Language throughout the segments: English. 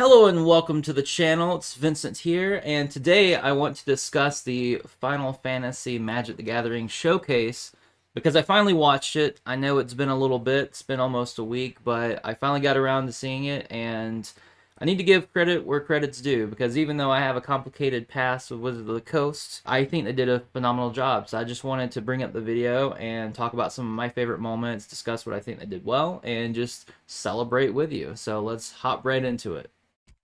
Hello and welcome to the channel. It's Vincent here, and today I want to discuss the Final Fantasy Magic the Gathering showcase because I finally watched it. I know it's been a little bit, it's been almost a week, but I finally got around to seeing it, and I need to give credit where credit's due because even though I have a complicated past with Wizards of the Coast, I think they did a phenomenal job. So I just wanted to bring up the video and talk about some of my favorite moments, discuss what I think they did well, and just celebrate with you. So let's hop right into it.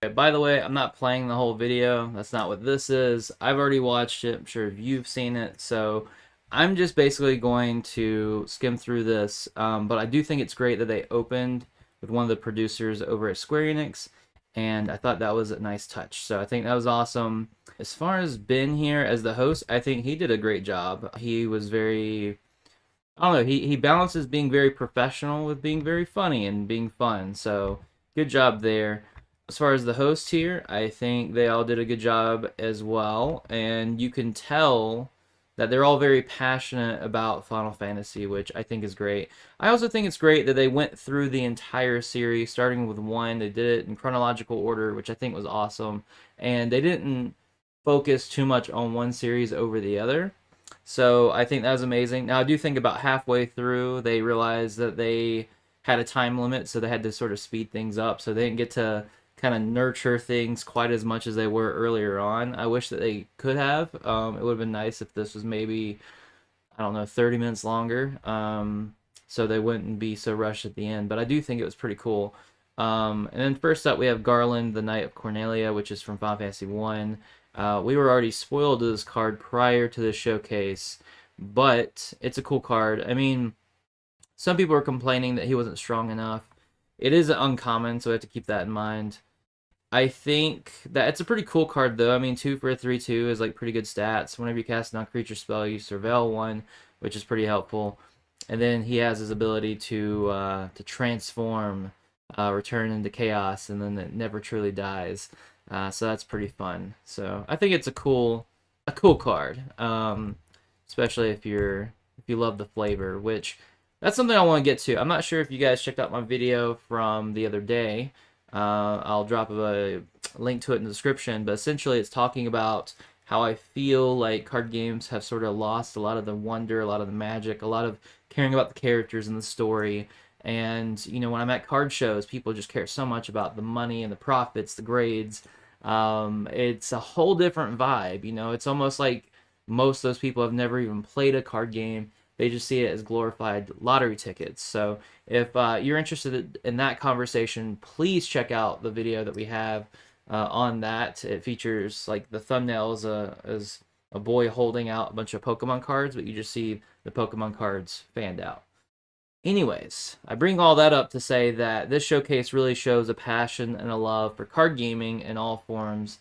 Okay, by the way, I'm not playing the whole video. That's not what this is. I've already watched it. I'm sure you've seen it. So I'm just basically going to skim through this. But I do think it's great that they opened with one of the producers over at Square Enix. And I thought that was a nice touch. So I think that was awesome. As far as Ben here as the host, I think he did a great job. He was very, I don't know, he balances being very professional with being very funny and being fun. So good job there. As far as the host here, I think they all did a good job as well, and you can tell that they're all very passionate about Final Fantasy, which I think is great. I also think it's great that they went through the entire series, starting with one. They did it in chronological order, which I think was awesome, and they didn't focus too much on one series over the other. So I think that was amazing. Now I do think about halfway through they realized that they had a time limit, so they had to sort of speed things up. So they didn't get to kind of nurture things quite as much as they were earlier on. I wish that they could have. It would have been nice if this was maybe, I don't know, 30 minutes longer, so they wouldn't be so rushed at the end. But I do think it was pretty cool. And then first up, we have Garland, the Knight of Cornelia, which is from Final Fantasy One. We were already spoiled to this card prior to this showcase, but it's a cool card. I mean, some people are complaining that he wasn't strong enough. It is uncommon, so we have to keep that in mind. I think that it's a pretty cool card, though. I mean, 2 for a 3/2 is like pretty good stats. Whenever you cast a non-creature spell, you surveil one, which is pretty helpful. And then he has his ability to transform, return into chaos, and then it never truly dies. So that's pretty fun. So I think it's a cool card, especially if you love the flavor. Which that's something I want to get to. I'm not sure if you guys checked out my video from the other day. I'll drop a link to it in the description, but essentially it's talking about how I feel like card games have sort of lost a lot of the wonder, a lot of the magic, a lot of caring about the characters and the story. And, when I'm at card shows, people just care so much about the money and the profits, the grades. It's a whole different vibe. It's almost like most of those people have never even played a card game. They just see it as glorified lottery tickets. So if you're interested in that conversation, please check out the video that we have on that. It features like the thumbnail is a boy holding out a bunch of Pokemon cards, but you just see the Pokemon cards fanned out. Anyways, I bring all that up to say that this showcase really shows a passion and a love for card gaming in all forms,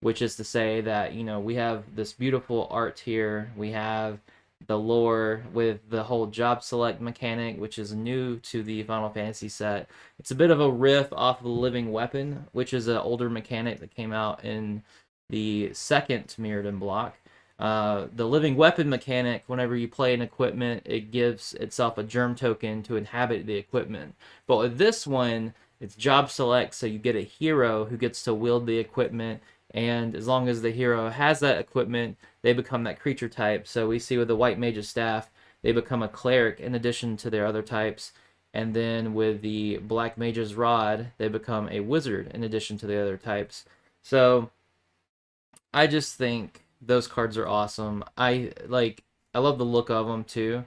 which is to say that, we have this beautiful art here. We have the lore with the whole job select mechanic, which is new to the Final Fantasy set. It's a bit of a riff off of the living weapon, which is an older mechanic that came out in the second Mirrodin block. The living weapon mechanic, whenever you play an equipment, it gives itself a germ token to inhabit the equipment. But with this one, it's job select, so you get a hero who gets to wield the equipment, and as long as the hero has that equipment, they become that creature type. So we see with the White Mage's Staff, they become a cleric in addition to their other types. And then with the Black Mage's Rod, they become a wizard in addition to the other types. So I just think those cards are awesome. I love the look of them too.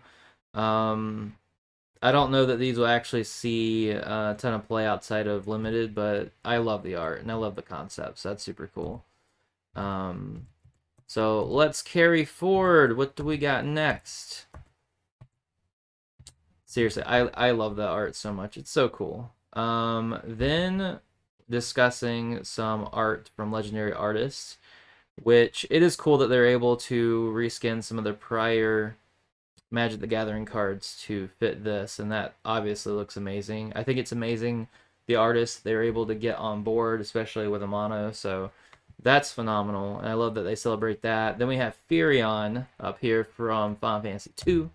Um, I don't know that these will actually see a ton of play outside of limited, but I love the art and I love the concepts. That's super cool. Um, so let's carry forward. What do we got next? Seriously, I love the art so much. It's so cool. Then discussing some art from legendary artists, which it is cool that they're able to reskin some of their prior Magic the Gathering cards to fit this, and that obviously looks amazing. I think it's amazing the artists they're able to get on board, especially with a mono, so that's phenomenal, and I love that they celebrate that. Then we have Furion up here from Final Fantasy II,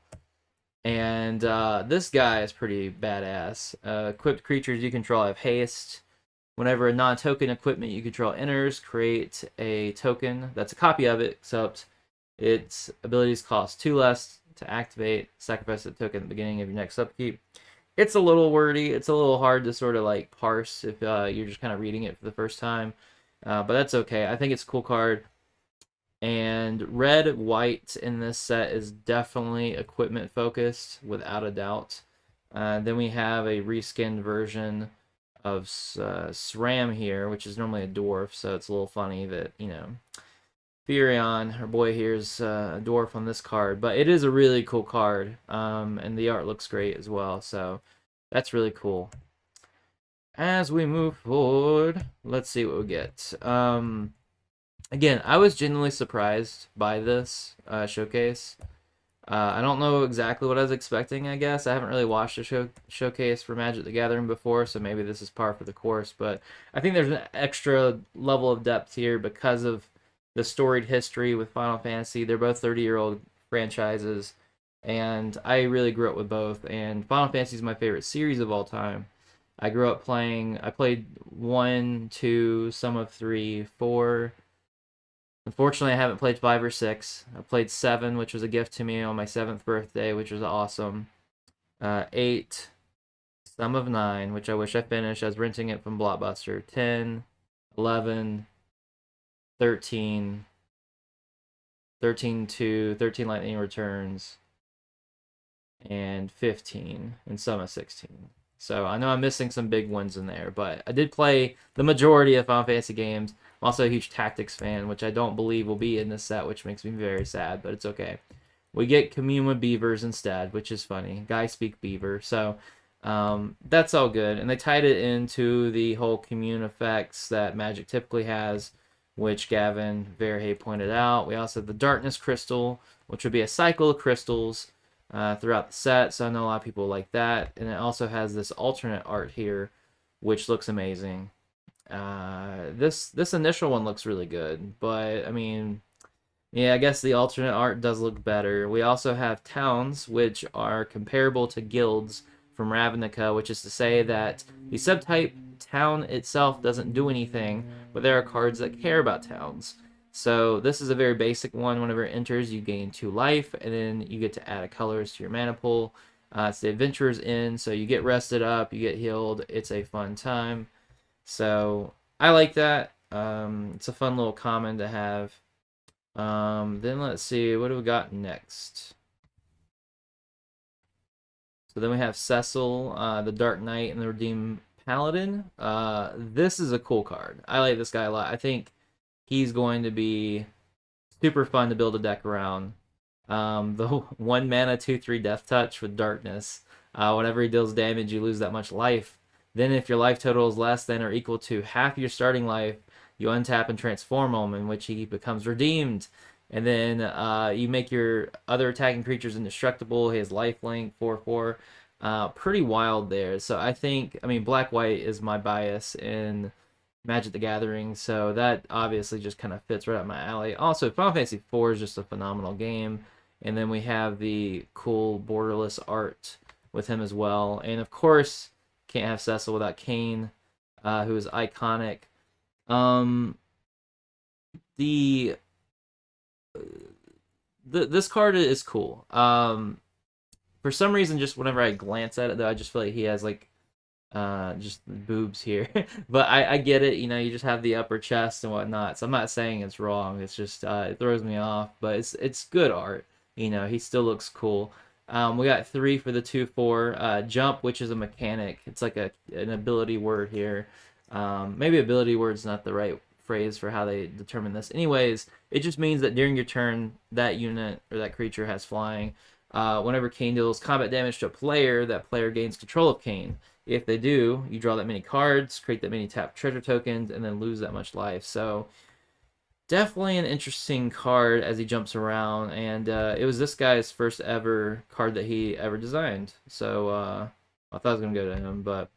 and this guy is pretty badass. Equipped creatures you control have haste. Whenever a non-token equipment you control enters, create a token that's a copy of it, except its abilities cost 2 less to activate. Sacrifice the token at the beginning of your next upkeep. It's a little wordy. It's a little hard to sort of like parse if you're just kind of reading it for the first time. But that's okay. I think it's a cool card. And red white in this set is definitely equipment focused, without a doubt. Then we have a reskinned version of SRAM here, which is normally a dwarf, so it's a little funny that, you know, Furion, our boy here, is a dwarf on this card. But it is a really cool card, and the art looks great as well, so that's really cool. As we move forward, let's see what we get. Again, I was genuinely surprised by this showcase. I don't know exactly what I was expecting, I guess. I haven't really watched a showcase for Magic the Gathering before, so maybe this is par for the course. But I think there's an extra level of depth here because of the storied history with Final Fantasy. They're both 30-year-old franchises, and I really grew up with both. And Final Fantasy is my favorite series of all time. I grew up playing, I played 1, 2, some of 3, 4. Unfortunately, I haven't played 5 or 6. I played 7, which was a gift to me on my 7th birthday, which was awesome. 8, some of 9, which I wish I finished. I was renting it from Blockbuster. 10, 11, 13, 13 2, 13 Lightning Returns, and 15, and some of 16. So I know I'm missing some big ones in there, but I did play the majority of Final Fantasy games. I'm also a huge Tactics fan, which I don't believe will be in this set, which makes me very sad, but it's okay. We get Commune with Beavers instead, which is funny. Guys speak Beaver, so that's all good. And they tied it into the whole commune effects that Magic typically has, which Gavin Verhey pointed out. We also have the Darkness Crystal, which would be a cycle of crystals throughout the set, so I know a lot of people like that. And it also has this alternate art here, which looks amazing. This initial one looks really good, but I mean, yeah, I guess the alternate art does look better. We also have towns, which are comparable to guilds from Ravnica, which is to say that the subtype town itself doesn't do anything, but there are cards that care about towns. So this is a very basic one. Whenever it enters, you gain 2 life, and then you get to add a colors to your mana pool. It's the Adventurer's Inn, so you get rested up, you get healed. It's a fun time. So I like that. It's a fun little common to have. Then let's see, what do we got next? So then we have Cecil, the Dark Knight, and the Redeemed Paladin. This is a cool card. I like this guy a lot. I think he's going to be super fun to build a deck around. The 1 mana 2/3 Death Touch with Darkness. Whenever he deals damage, you lose that much life. Then if your life total is less than or equal to half your starting life, you untap and transform him, in which he becomes redeemed. And then you make your other attacking creatures indestructible. He has lifelink, 4/4. Pretty wild there. So I think, I mean, Black-White is my bias in Magic the Gathering, so that obviously just kind of fits right up my alley. Also, Final Fantasy IV is just a phenomenal game. And then we have the cool borderless art with him as well. And of course, can't have Cecil without Kane, who is iconic. This card is cool. For some reason, just whenever I glance at it, though, I just feel like he has like just boobs here. But I get it. You know, you just have the upper chest and whatnot. So I'm not saying it's wrong. It's just it throws me off. But it's good art. You know, he still looks cool. We got 3 for the 2/4 jump, which is a mechanic. It's like an ability word here. Maybe ability word's not the right phrase for how they determine this. Anyways, it just means that during your turn, that unit or that creature has flying. Whenever Kane deals combat damage to a player, that player gains control of Kane. If they do, you draw that many cards, create that many tapped treasure tokens, and then lose that much life. So definitely an interesting card as he jumps around, and it was this guy's first ever card that he ever designed. So I thought I was gonna go to him, but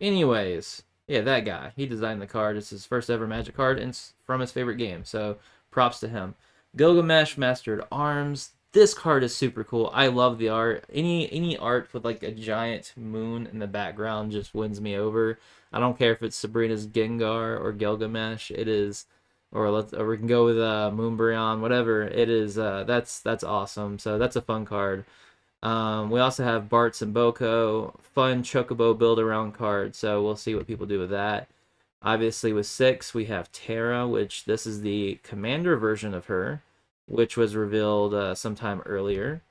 anyways, yeah, that guy. He designed the card. It's his first ever Magic card, and it's from his favorite game. So props to him. Gilgamesh, Master at Arms. This card is super cool. I love the art. Any art with like a giant moon in the background just wins me over. I don't care if it's Sabrina's Gengar or Gilgamesh. It is, or we can go with Moonbryon, whatever. It is. That's awesome. So that's a fun card. We also have Bartz and Boko, fun Chocobo build around card. So we'll see what people do with that. Obviously, with 6, we have Terra, which this is the commander version of her, which was revealed sometime earlier.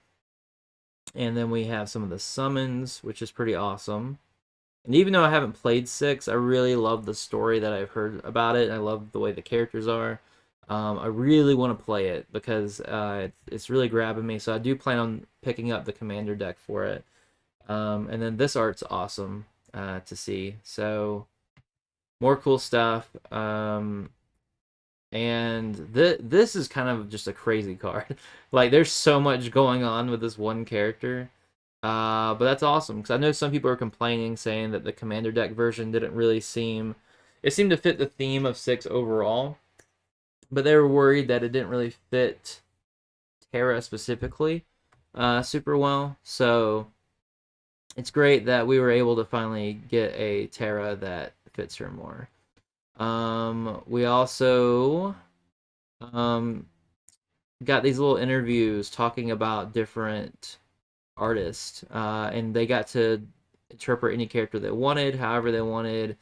And then we have some of the summons, which is pretty awesome. And even though I haven't played 6, I really love the story that I've heard about it. I love the way the characters are. I really want to play it because it's really grabbing me. So I do plan on picking up the commander deck for it. And then this art's awesome to see. So more cool stuff. And this is kind of just a crazy card. Like, there's so much going on with this one character. But that's awesome, because I know some people are complaining, saying that the Commander deck version didn't really seem... It seemed to fit the theme of 6 overall, but they were worried that it didn't really fit Terra specifically super well. So it's great that we were able to finally get a Terra that fits her more. We also got these little interviews talking about different artists, and they got to interpret any character they wanted, however they wanted,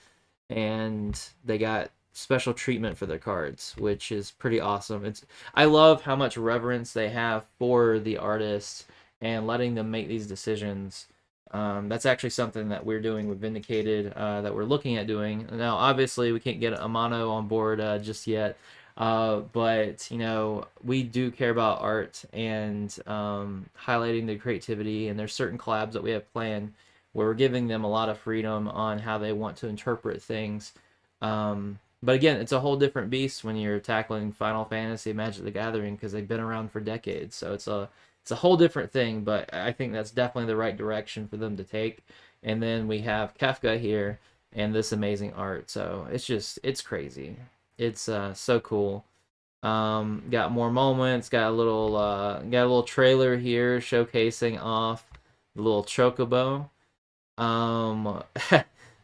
and they got special treatment for their cards, which is pretty awesome. I love how much reverence they have for the artists and letting them make these decisions. That's actually something that we're doing with Vindicated, that we're looking at doing. Now, obviously, we can't get a mono on board just yet, but, you know, we do care about art and highlighting the creativity, and there's certain collabs that we have planned where we're giving them a lot of freedom on how they want to interpret things. But again, it's a whole different beast when you're tackling Final Fantasy, Magic the Gathering, because they've been around for decades. So it's a whole different thing, but I think that's definitely the right direction for them to take. And then we have Kefka here and this amazing art. So it's crazy. It's so cool. Got more moments. Got a little trailer here showcasing off the little Chocobo.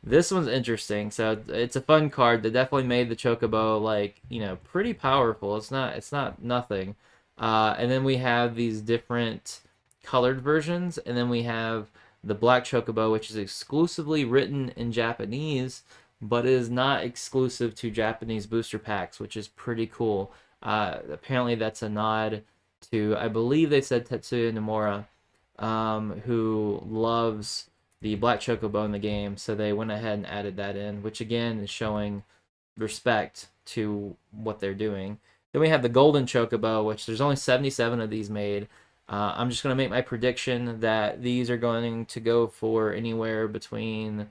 This one's interesting. So it's a fun card. They definitely made the Chocobo, like, you know, pretty powerful. It's not nothing. And then we have these different colored versions, and then we have the Black Chocobo, which is exclusively written in Japanese, but is not exclusive to Japanese booster packs, which is pretty cool. Apparently that's a nod to, I believe they said, Tetsuya Nomura, who loves the Black Chocobo in the game, so they went ahead and added that in, which again is showing respect to what they're doing. Then we have the Golden Chocobo, which there's only 77 of these made. I'm just going to make my prediction that these are going to go for anywhere between...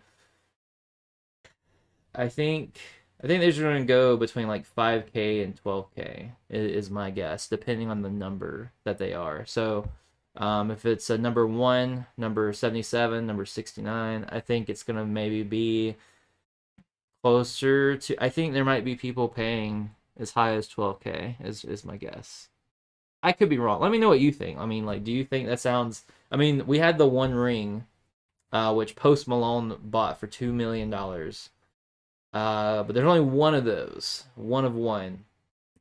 I think these are going to go between like 5K and 12K is my guess, depending on the number that they are. So if it's a number 1, number 77, number 69, I think it's going to maybe be closer to... I think there might be people paying as high as 12K is my guess. I could be wrong. Let me know what you think. I mean, like, do you think that sounds... I mean, we had the One Ring, which Post Malone bought for $2 million. But there's only one of those. One of one.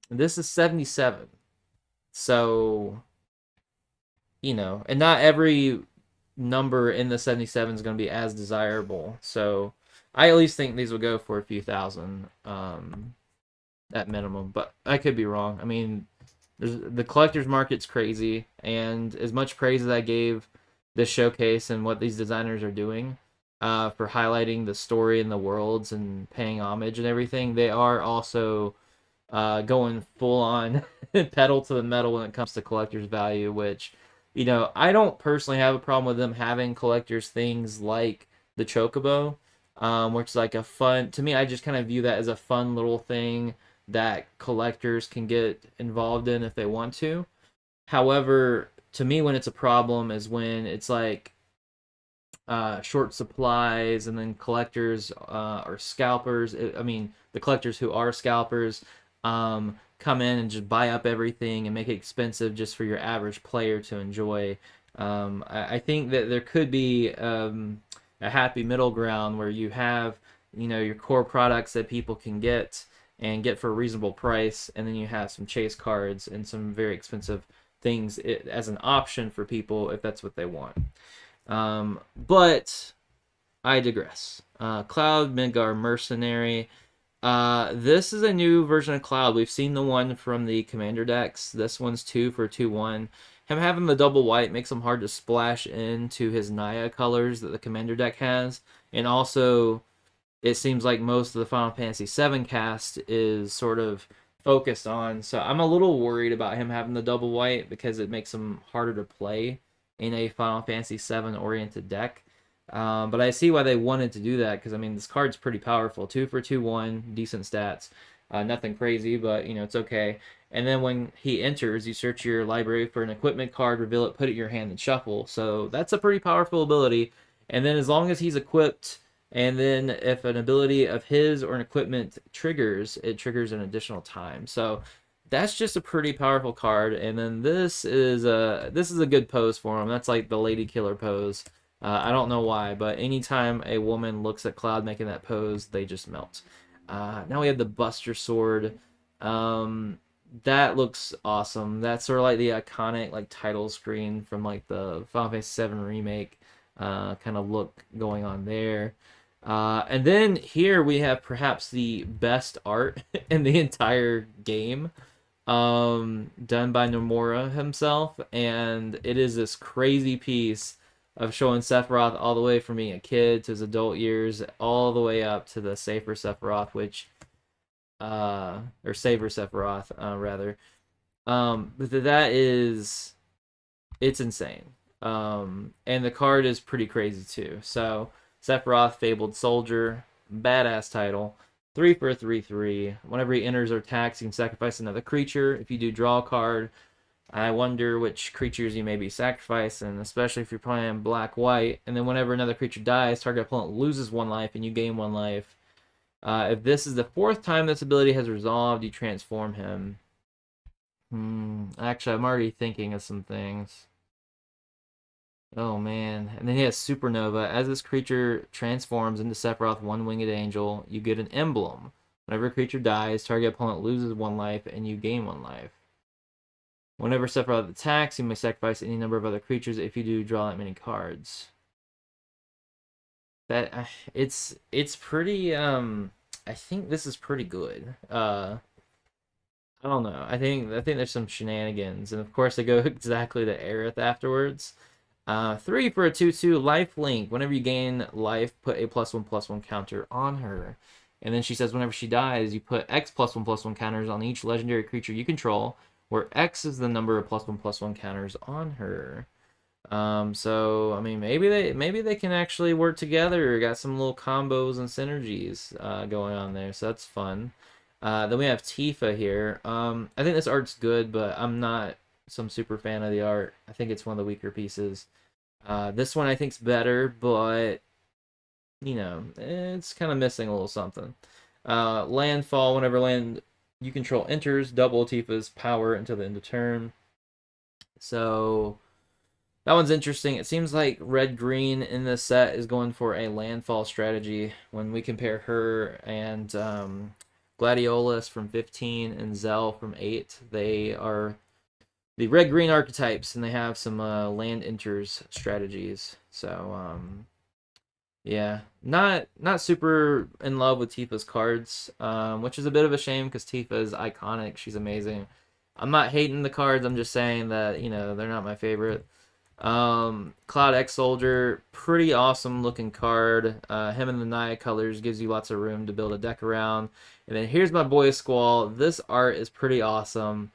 And this is 77. So, you know, and not every number in the 77 is going to be as desirable. So, I at least think these will go for a few thousand at minimum. But I could be wrong. I mean, the collector's market's crazy. And as much praise as I gave this showcase and what these designers are doing, for highlighting the story and the worlds and paying homage and everything, they are also going full on pedal to the metal when it comes to collector's value, which, you know, I don't personally have a problem with them having collector's things like the Chocobo, which is like a fun... To me, I just kind of view that as a fun little thing that collectors can get involved in if they want to. However, to me, when it's a problem is when it's like short supplies, and then collectors are scalpers. I mean, the collectors who are scalpers come in and just buy up everything and make it expensive just for your average player to enjoy. I think that there could be a happy middle ground where you have, your core products that people can get and get for a reasonable price, and then you have some chase cards and some very expensive things as an option for people if that's what they want. But I digress. Cloud Midgar Mercenary. This is a new version of Cloud. We've seen the one from the Commander decks. This one's 2 for 2/1. Him having the double white makes him hard to splash into his Naya colors that the Commander deck has. And also, it seems like most of the Final Fantasy VII cast is sort of focused on. So I'm a little worried about him having the double white because it makes him harder to play in a Final Fantasy VII oriented deck. But I see why they wanted to do that because, I mean, this card's pretty powerful. 2 for 2/1, decent stats. Nothing crazy, but, it's okay. And then when he enters, you search your library for an equipment card, reveal it, put it in your hand, and shuffle. So that's a pretty powerful ability. And then as long as he's equipped, and then if an ability of his or an equipment triggers, it triggers an additional time. So that's just a pretty powerful card. And then this is a good pose for him. That's like the lady killer pose. I don't know why, but anytime a woman looks at Cloud making that pose, they just melt. Now we have the Buster Sword. That looks awesome. That's sort of like the iconic like title screen from like the Final Fantasy VII remake kind of look going on there. And then here we have perhaps the best art in the entire game, done by Nomura himself, and it is this crazy piece of showing Sephiroth all the way from being a kid to his adult years, all the way up to the Safer Sephiroth, which, or Saber Sephiroth, rather. But it's insane. And the card is pretty crazy too. So, Sephiroth, Fabled Soldier, badass title. 3 for a 3/3. Whenever he enters or attacks, you can sacrifice another creature. If you do, draw a card. I wonder which creatures you may be sacrificing, especially if you're playing black-white. And then whenever another creature dies, target opponent loses 1 life and you gain 1 life. If this is the 4th time this ability has resolved, you transform him. Actually, I'm already thinking of some things. Oh man. And then he has Supernova. As this creature transforms into Sephiroth, 1-winged angel, you get an emblem. Whenever a creature dies, target opponent loses 1 life and you gain 1 life. Whenever Sephiroth attacks, you may sacrifice any number of other creatures. If you do, draw that many cards. That it's pretty. I think this is pretty good. I don't know. I think there's some shenanigans, and of course they go exactly to Aerith afterwards. 3 for a 2/2 life link. Whenever you gain life, put a +1/+1 counter on her. And then she says whenever she dies, you put X +1/+1 counters on each legendary creature you control, where X is the number of +1/+1 counters on her. So I mean, maybe they can actually work together. Got some little combos and synergies going on there, so that's fun. Then we have Tifa here. I think this art's good, but I'm not some super fan of the art. I think it's one of the weaker pieces. This one I think's better, but it's kind of missing a little something. Landfall. Whenever land you control enters, double Tifa's power until the end of turn. So that one's interesting. It seems like red-green in this set is going for a landfall strategy. When we compare her and Gladiolus from 15 and Zell from 8, they are the red-green archetypes, and they have some land enters strategies. So yeah, not super in love with Tifa's cards, which is a bit of a shame because Tifa is iconic. She's amazing. I'm not hating the cards. I'm just saying that they're not my favorite. Cloud X Soldier, pretty awesome looking card. Him in the Naya colors gives you lots of room to build a deck around. And then here's my boy Squall. This art is pretty awesome.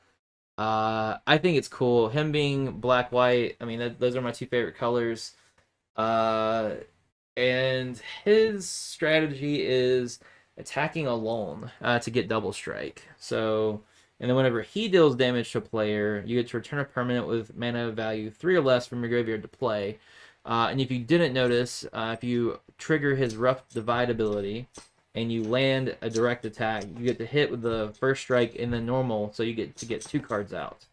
I think it's cool. Him being black white. I mean, those are my 2 favorite colors. And his strategy is attacking alone to get double strike. So, and then whenever he deals damage to a player, you get to return a permanent with mana value 3 or less from your graveyard to play. And if you didn't notice, if you trigger his Rough Divide ability and you land a direct attack, you get to hit with the first strike and then normal, so you get to get 2 cards out.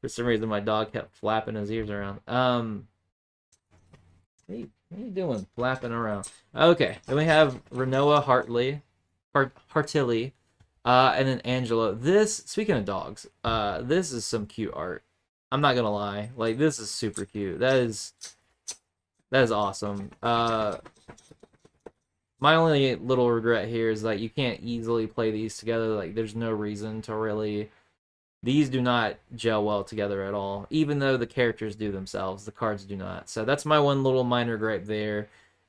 For some reason, my dog kept flapping his ears around. What are you doing, flapping around? Okay, then we have Renoa Hartilly, and then Angela. This, speaking of dogs, this is some cute art. I'm not gonna lie, like this is super cute. That is awesome. My only little regret here is that you can't easily play these together. Like, there's no reason to really. These do not gel well together at all. Even though the characters do themselves, the cards do not. So that's my one little minor gripe there.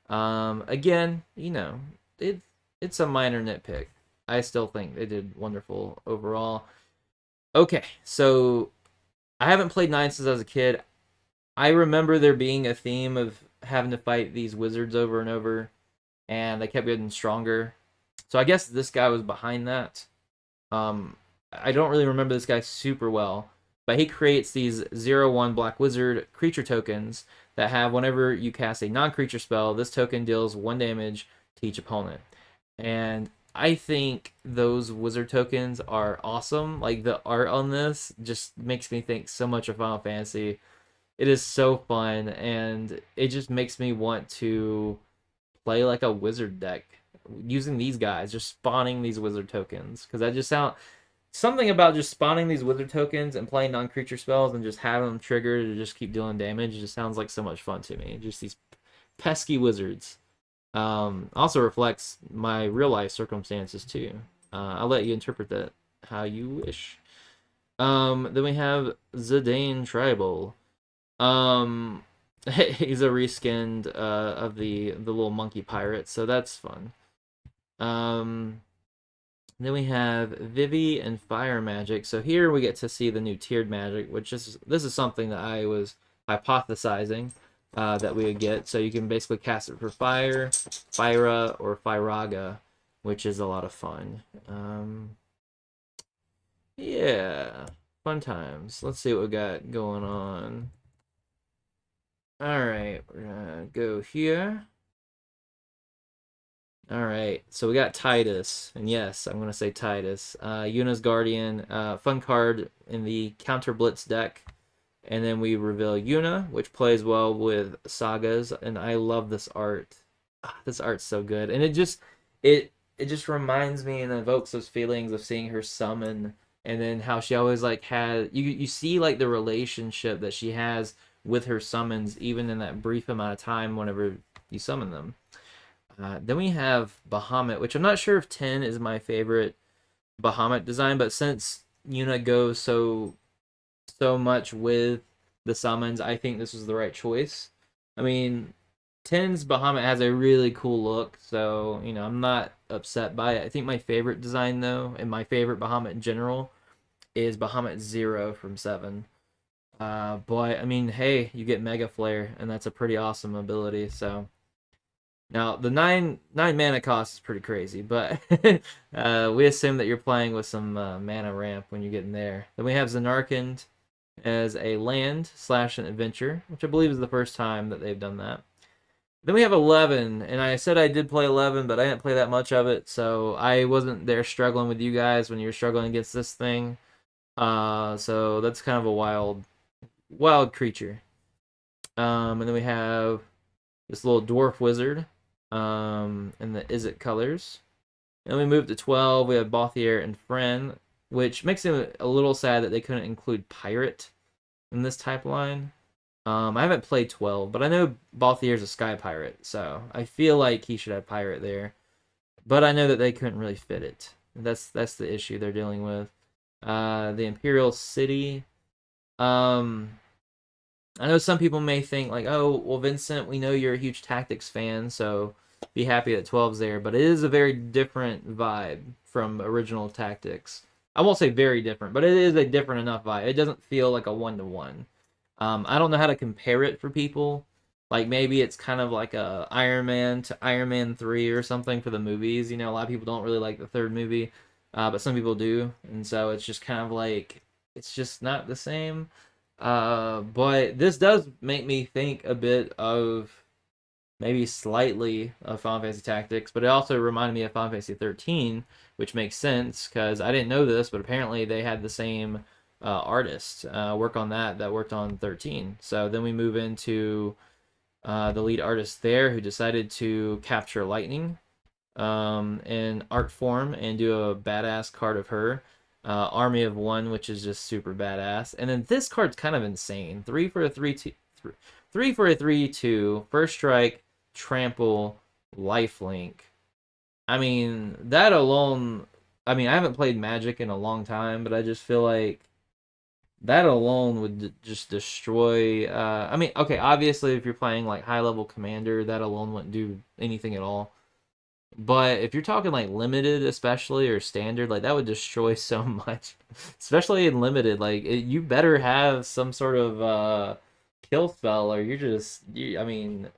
Again, you know, it's a minor nitpick. I still think they did wonderful overall. Okay, so I haven't played 9 since I was a kid. I remember there being a theme of having to fight these wizards over and over, and they kept getting stronger. So I guess this guy was behind that. I don't really remember this guy super well, but he creates these 0/1 Black Wizard creature tokens that have, whenever you cast a non-creature spell, this token deals 1 damage to each opponent. And I think those wizard tokens are awesome. Like, the art on this just makes me think so much of Final Fantasy. It is so fun, and it just makes me want to play like a wizard deck using these guys, just spawning these wizard tokens, because that just sound something about just spawning these wizard tokens and playing non-creature spells and just having them triggered to just keep dealing damage just sounds like so much fun to me. Just these pesky wizards. Also reflects my real life circumstances too. I'll let you interpret that how you wish. Then we have Zidane Tribal. He's a reskinned of the little monkey pirate, so that's fun. Then we have Vivi and Fire Magic. So here we get to see the new tiered magic, which is this is something that I was hypothesizing that we would get. So you can basically cast it for Fire, Fyra, or Fyraga, which is a lot of fun. Yeah, fun times. Let's see what we got going on. All right, we're gonna go here. All right, so we got Titus, and yes, I'm gonna say Titus. Yuna's Guardian, fun card in the Counter Blitz deck, and then we reveal Yuna, which plays well with Sagas, and I love this art. This art's so good, and it just reminds me and evokes those feelings of seeing her summon, and then how she always like had you see like the relationship that she has with her summons, even in that brief amount of time whenever you summon them. Then we have Bahamut, which I'm not sure if 10 is my favorite Bahamut design, but since Yuna goes so much with the summons, I think this was the right choice. I mean, 10's Bahamut has a really cool look, so, you know, I'm not upset by it. I think my favorite design, though, and my favorite Bahamut in general, is Bahamut 0 from 7. But, I mean, hey, you get Mega Flare, and that's a pretty awesome ability, so... Now, the 9 mana cost is pretty crazy, but we assume that you're playing with some mana ramp when you get in there. Then we have Zanarkand as a land / an adventure, which I believe is the first time that they've done that. Then we have 11, and I said I did play 11, but I didn't play that much of it, so I wasn't there struggling with you guys when you were struggling against this thing. So that's kind of a wild creature. And then we have this little dwarf wizard. And the Izzet colors. And we move to 12. We have Bothier and Friend, which makes it a little sad that they couldn't include Pirate in this type line. I haven't played 12, but I know Bothier's a Sky Pirate, so I feel like he should have Pirate there. But I know that they couldn't really fit it. That's the issue they're dealing with. The Imperial City. I know some people may think like, oh, well, Vincent, we know you're a huge Tactics fan, so be happy that 12's there. But it is a very different vibe from original Tactics. I won't say very different, but it is a different enough vibe. It doesn't feel like a 1-to-1. I don't know how to compare it for people. Like, maybe it's kind of like a Iron Man to Iron Man 3 or something for the movies. You know, a lot of people don't really like the third movie, but some people do. And so it's just kind of like, it's just not the same. But this does make me think a bit of maybe slightly of Final Fantasy Tactics, but it also reminded me of Final Fantasy 13, which makes sense because I didn't know this, but apparently they had the same artist work on that worked on 13. So then we move into the lead artist there who decided to capture lightning in art form and do a badass card of her. Army of One, which is just super badass. And then this card's kind of insane. 3 for a 3 for a 3/2. First strike, trample, lifelink. I mean, that alone. I mean, I haven't played Magic in a long time, but I just feel like that alone would just destroy. I mean, okay, obviously, if you're playing like high level commander, that alone wouldn't do anything at all. But if you're talking like limited, especially or standard, like that would destroy so much, especially in limited. Like you better have some sort of kill spell, or you're just. I mean,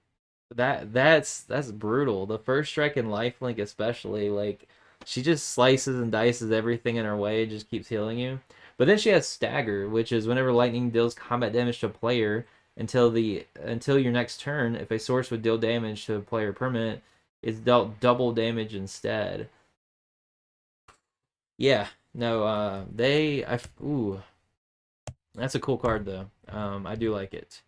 that's brutal. The first strike and lifelink, especially, like she just slices and dices everything in her way, just keeps healing you. But then she has stagger, which is whenever lightning deals combat damage to a player until your next turn, if a source would deal damage to a player permanent, it's dealt double damage instead. Yeah, no, ooh, that's a cool card though. I do like it.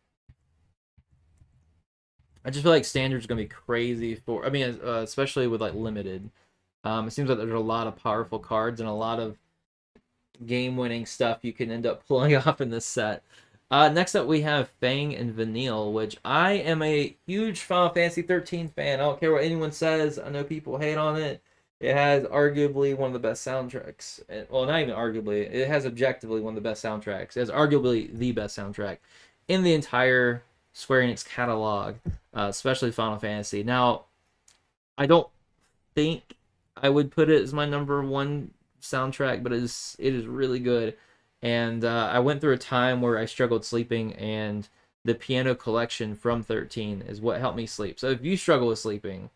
I just feel like standard's gonna be crazy for. I mean, especially with like limited. It seems like there's a lot of powerful cards and a lot of game-winning stuff you can end up pulling off in this set. Next up, we have Fang and Vanille, which I am a huge Final Fantasy 13 fan. I don't care what anyone says. I know people hate on it. It has arguably one of the best soundtracks. Well, not even arguably. It has objectively one of the best soundtracks. It has arguably the best soundtrack in the entire Square Enix catalog, especially Final Fantasy. Now, I don't think I would put it as my number one soundtrack, but it is really good. And I went through a time where I struggled sleeping, and the piano collection from 13 is what helped me sleep. So if you struggle with sleeping,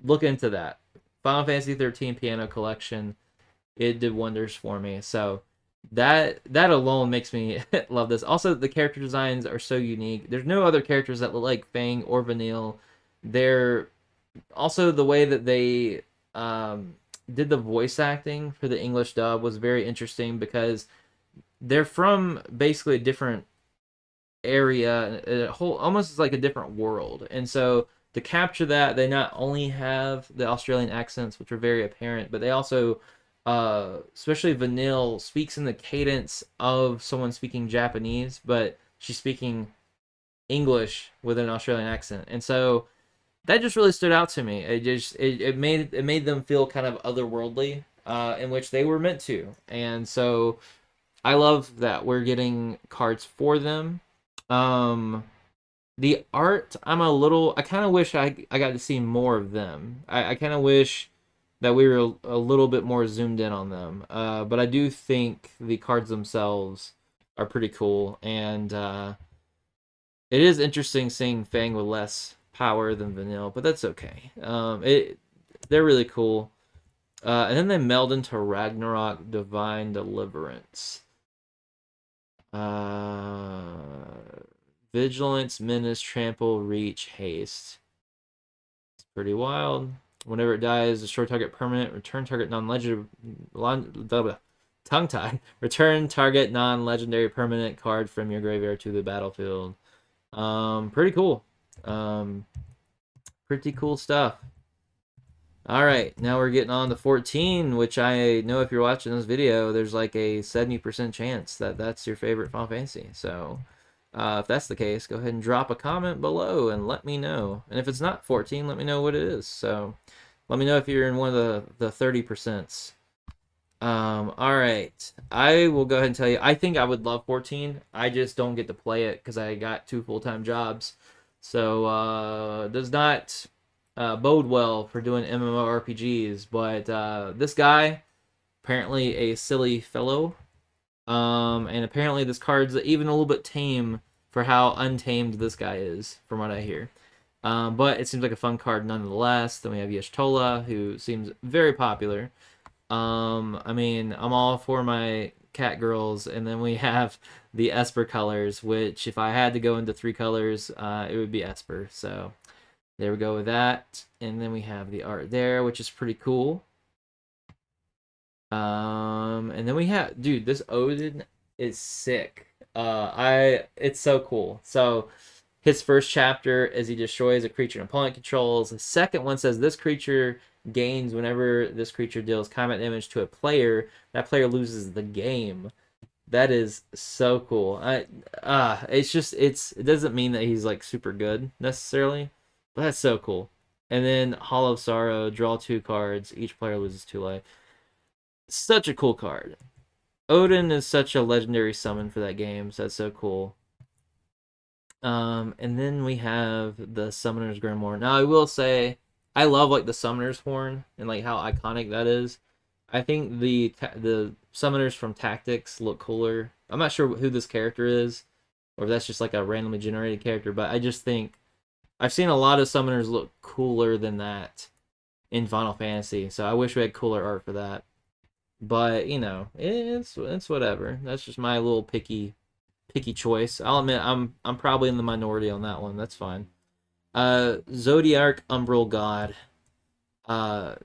look into that. Final Fantasy 13 piano collection, it did wonders for me. So that alone makes me love this. Also, the character designs are so unique. There's no other characters that look like Fang or Vanille. They're also the way that they did the voice acting for the English dub was very interesting because they're from basically a different area, a whole almost like a different world, and so to capture that, they not only have the Australian accents, which are very apparent, but they also, especially Vanille, speaks in the cadence of someone speaking Japanese, but she's speaking English with an Australian accent, and so that just really stood out to me. It made them feel kind of otherworldly, in which they were meant to, and so I love that we're getting cards for them. Um, the art, I kind of wish I got to see more of them. I kind of wish that we were a little bit more zoomed in on them. But I do think the cards themselves are pretty cool, and it is interesting seeing Fang with less power than Vanille, but that's okay. They're really cool. And then they meld into Ragnarok Divine Deliverance. Uh, Vigilance, Menace, Trample, Reach, Haste. It's pretty wild. Whenever it dies, destroy target permanent, return target non-legendary, tongue tie. Return target non-legendary permanent card from your graveyard to the battlefield. Pretty cool. Pretty cool stuff. All right, now we're getting on to 14, which I know if you're watching this video, there's like a 70% chance that that's your favorite Final Fantasy. So if that's the case, go ahead and drop a comment below and let me know. And if it's not 14, let me know what it is. So let me know if you're in one of the 30%. All right, I will go ahead and tell you, I think I would love 14. I just don't get to play it because I got 2 full-time jobs. So does not bode well for doing MMORPGs. But this guy, apparently a silly fellow, and apparently this card's even a little bit tame for how untamed this guy is, from what I hear. But it seems like a fun card nonetheless. Then we have Yeshtola, who seems very popular. I mean, I'm all for my cat girls, and then we have the Esper colors, which if I had to go into 3 colors, it would be Esper. So There we go with that. And then we have the art there, which is pretty cool. And then we have, dude, this Odin is sick. It's so cool. So his first chapter is he destroys a creature an opponent controls. The second one says this creature gains whenever this creature deals combat damage to a player, that player loses the game. That is so cool. It doesn't mean that he's like super good necessarily, but that's so cool. And then Hollow Sorrow, draw 2 cards. Each player loses 2 life. Such a cool card. Odin is such a legendary summon for that game, so that's so cool. And then we have the Summoner's Grimoire. Now I will say, I love like the Summoner's Horn and like how iconic that is. I think the Summoners from Tactics look cooler. I'm not sure who this character is, or if that's just like a randomly generated character, but I just think I've seen a lot of Summoners look cooler than that in Final Fantasy, so I wish we had cooler art for that. But you know, it's whatever. That's just my little picky choice. I'll admit I'm probably in the minority on that one. That's fine. Zodiac Umbral God.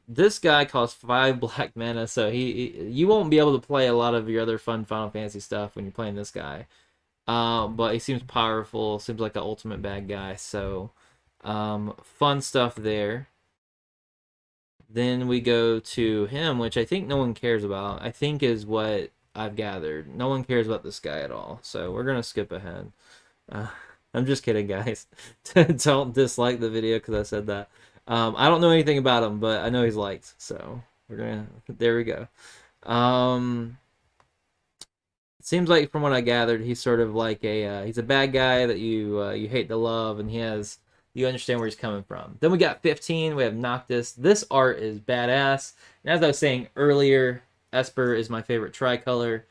This guy costs 5 black mana, so you won't be able to play a lot of your other fun Final Fantasy stuff when you're playing this guy. But he seems powerful. Seems like an ultimate bad guy. So, fun stuff there. Then we go to him, which I think no one cares about. I think is what I've gathered. No one cares about this guy at all. So we're going to skip ahead. I'm just kidding, guys. Don't dislike the video because I said that. I don't know anything about him, but I know he's liked. So there we go. It seems like from what I gathered, he's sort of like he's a bad guy that you hate to love, and you understand where he's coming from. Then we got 15. We have Noctis. This art is badass. And as I was saying earlier, Esper is my favorite tricolor.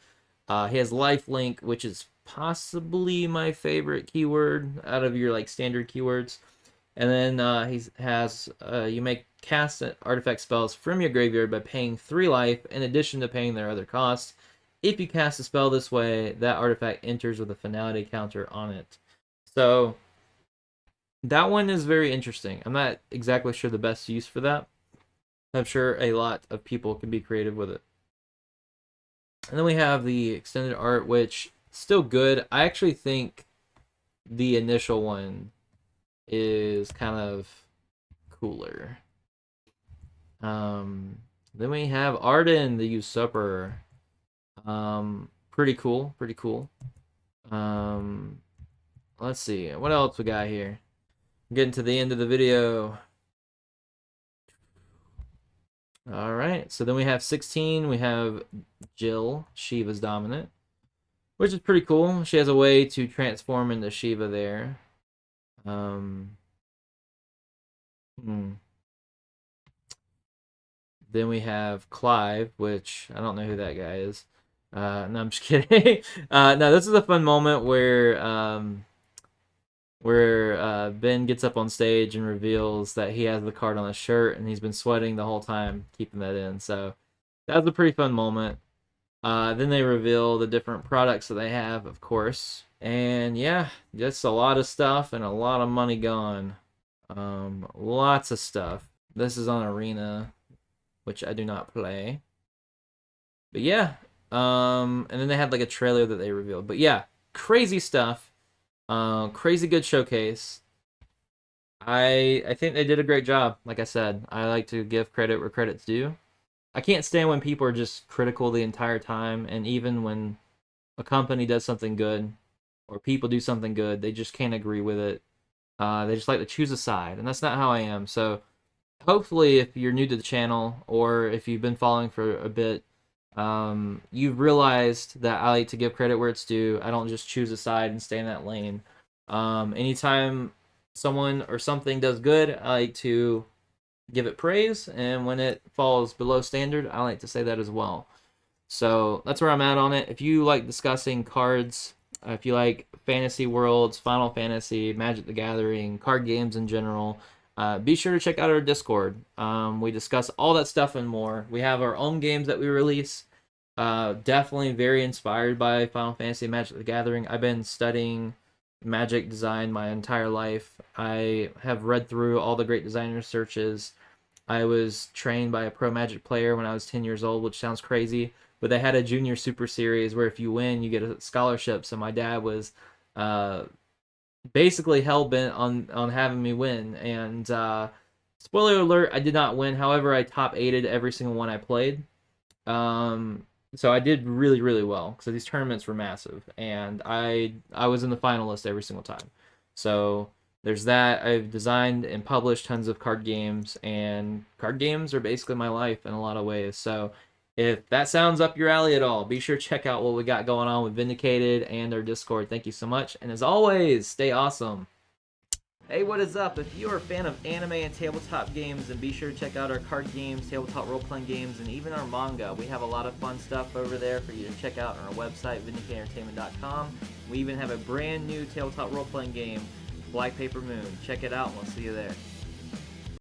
He has lifelink, which is possibly my favorite keyword out of your like standard keywords. And then he has you may cast artifact spells from your graveyard by paying 3 life in addition to paying their other costs. If you cast a spell this way, that artifact enters with a finality counter on it. So that one is very interesting. I'm not exactly sure the best use for that. I'm sure a lot of people can be creative with it. And then we have the extended art, which is still good. I actually think the initial one is kind of cooler. Then we have Arden, the Usurper. Pretty cool. Let's see. What else we got here? Getting to the end of the video. Alright, so then we have 16. We have Jill, Shiva's dominant, which is pretty cool. She has a way to transform into Shiva there. Then we have Clive, which I don't know who that guy is. No, I'm just kidding. No, this is a fun moment where Ben gets up on stage and reveals that he has the card on his shirt, and he's been sweating the whole time keeping that in. So that was a pretty fun moment. Then they reveal the different products that they have, of course. And yeah, just a lot of stuff and a lot of money gone. Lots of stuff. This is on Arena, which I do not play. But yeah, and then they had like a trailer that they revealed. But yeah, crazy stuff. Crazy good showcase. I think they did a great job. Like I said, I like to give credit where credit's due. I can't stand when people are just critical the entire time, and even when a company does something good or people do something good, they just can't agree with it. They just like to choose a side, and that's not how I am. So hopefully if you're new to the channel or if you've been following for a bit, you've realized that I like to give credit where it's due. I don't just choose a side and stay in that lane. Anytime someone or something does good, I like to give it praise, and when it falls below standard, I like to say that as well. So that's where I'm at on it. If you like discussing cards, if you like fantasy worlds, Final Fantasy, Magic the Gathering, card games in general, be sure to check out our Discord. We discuss all that stuff and more. We have our own games that we release. Definitely very inspired by Final Fantasy and Magic the Gathering. I've been studying Magic design my entire life. I have read through all the great designer searches. I was trained by a pro Magic player when I was 10 years old, which sounds crazy, but they had a junior super series where if you win, you get a scholarship. So my dad was uh, basically hell bent on having me win. And spoiler alert, I did not win. However, I top eighted every single one I played. Um, so I did really really well because these tournaments were massive, and I was in the finalist every single time. So there's that. I've designed and published tons of card games, and card games are basically my life in a lot of ways. So if that sounds up your alley at all, be sure to check out what we got going on with Vindicated and our Discord. Thank you so much, and as always, stay awesome. Hey, what is up? If you are a fan of anime and tabletop games, then be sure to check out our card games, tabletop role-playing games, and even our manga. We have a lot of fun stuff over there for you to check out on our website, VindicateEntertainment.com. We even have a brand new tabletop role-playing game, Black Paper Moon. Check it out, and we'll see you there.